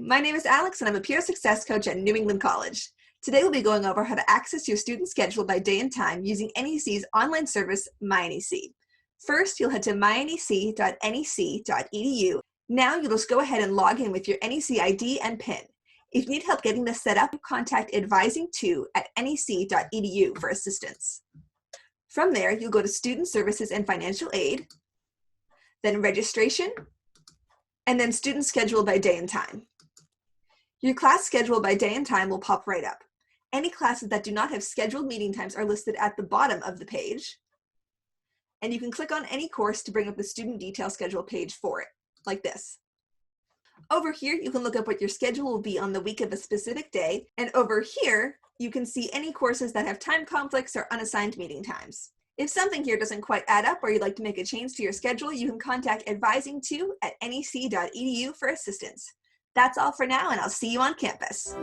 my name is Alex and I'm a peer success coach at New England College. Today we'll be going over how to access your student schedule by day and time using NEC's online service, mynec. First, you'll head to mynec.nec.edu. Now you'll just go ahead and log in with your NEC ID and PIN. If you need help getting this set up, contact advising2@nec.edu for assistance. From there, you'll go to Student Services and Financial Aid, then Registration, and then Student Schedule by day and time. Your class schedule by day and time will pop right up. Any classes that do not have scheduled meeting times are listed at the bottom of the page. And you can click on any course to bring up the student detail schedule page for it, like this. Over here, you can look up what your schedule will be on the week of a specific day. And over here, you can see any courses that have time conflicts or unassigned meeting times. If something here doesn't quite add up or you'd like to make a change to your schedule, you can contact advising2@nec.edu for assistance. That's all for now, and I'll see you on campus.